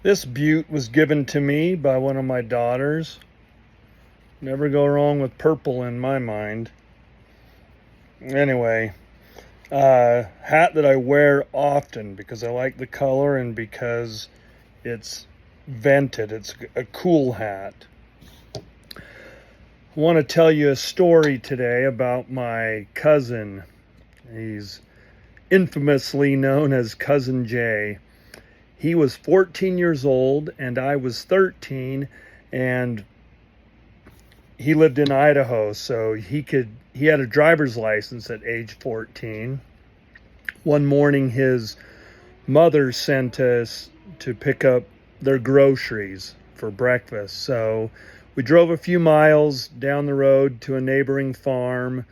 This butte was given to me by one of my daughters. Never go wrong with purple in my mind. Anyway, hat that I wear often because I like the color and because it's vented. It's a cool hat. I want to tell you a story today about my cousin. He's infamously known as Cousin Jay. He was 14 years old and I was 13, and he lived in Idaho, so he had a driver's license at age 14. One morning his mother sent us to pick up their groceries for breakfast. So we drove a few miles down the road to a neighboring farm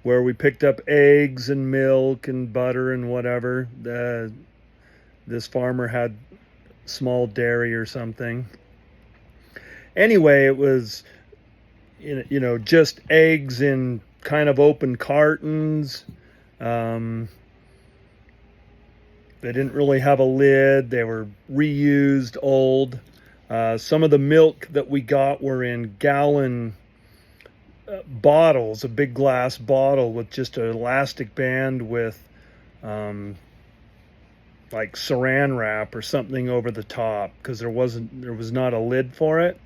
where we picked up eggs and milk and butter and whatever. This farmer had small dairy or something. Anyway, it was, just eggs in kind of open cartons. They didn't really have a lid. They were reused, old. Some of the milk that we got were in gallon bottles, a big glass bottle with just an elastic band with like saran wrap or something over the top, because there was not a lid for it.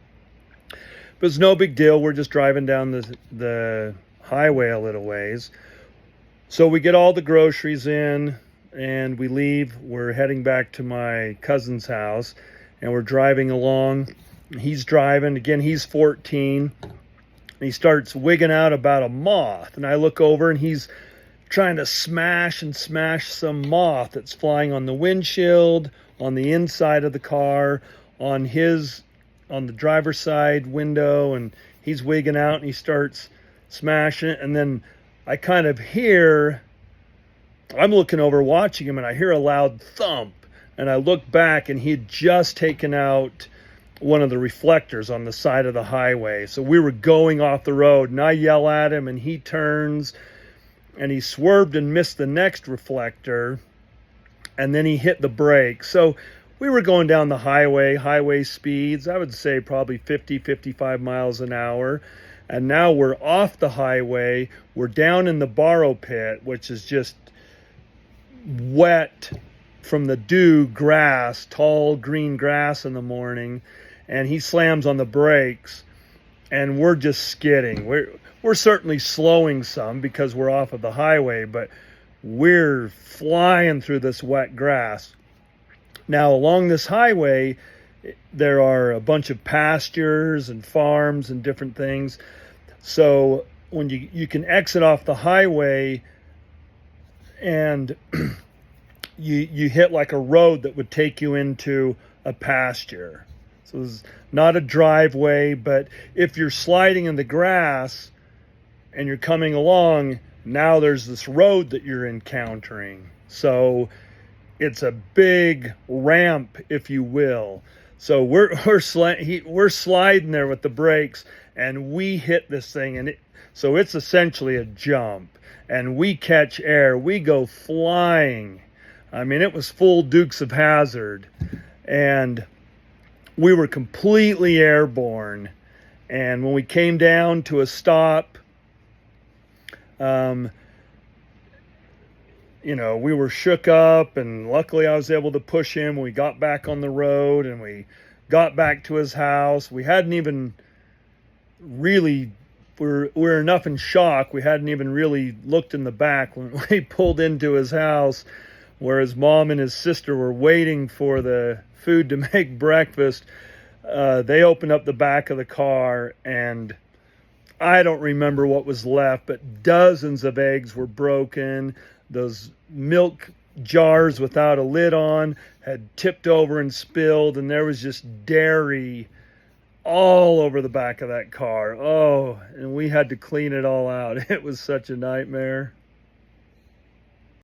But it's no big deal. We're just driving down the highway a little ways. So we get all the groceries in and we leave. We're heading back to my cousin's house and we're driving along. He's driving. Again, he's 14. And he starts wigging out about a moth. And I look over and he's trying to smash some moth that's flying on the windshield, on the inside of the car, on the driver's side window, and he's wigging out and he starts smashing it. And then I kind of hear, I'm looking over watching him, and I hear a loud thump, and I look back and he had just taken out one of the reflectors on the side of the highway. So we were going off the road and I yell at him and he turns and he swerved and missed the next reflector, and then he hit the brake. So we were going down the highway speeds, I would say probably 50, 55 miles an hour. And now we're off the highway. We're down in the borrow pit, which is just wet from the dew grass, tall green grass in the morning. And he slams on the brakes and we're just skidding. We're certainly slowing some because we're off of the highway, but we're flying through this wet grass. Now, along this highway, there are a bunch of pastures and farms and different things. So when you can exit off the highway and you hit like a road that would take you into a pasture. So it's not a driveway, but if you're sliding in the grass and you're coming along, now there's this road that you're encountering. So it's a big ramp, if you will. So we're sliding there with the brakes, and we hit this thing, and so it's essentially a jump, and we catch air. We go flying. I mean, it was full Dukes of Hazzard, and we were completely airborne. And when we came down to a stop, we were shook up, and luckily I was able to push him. We got back on the road and we got back to his house. We hadn't even really, we're enough in shock. We hadn't even really looked in the back when we pulled into his house, where his mom and his sister were waiting for the food to make breakfast. They opened up the back of the car, and I don't remember what was left, but dozens of eggs were broken. Those milk jars without a lid on had tipped over and spilled, and there was just dairy all over the back of that car. Oh, and we had to clean it all out. It was such a nightmare.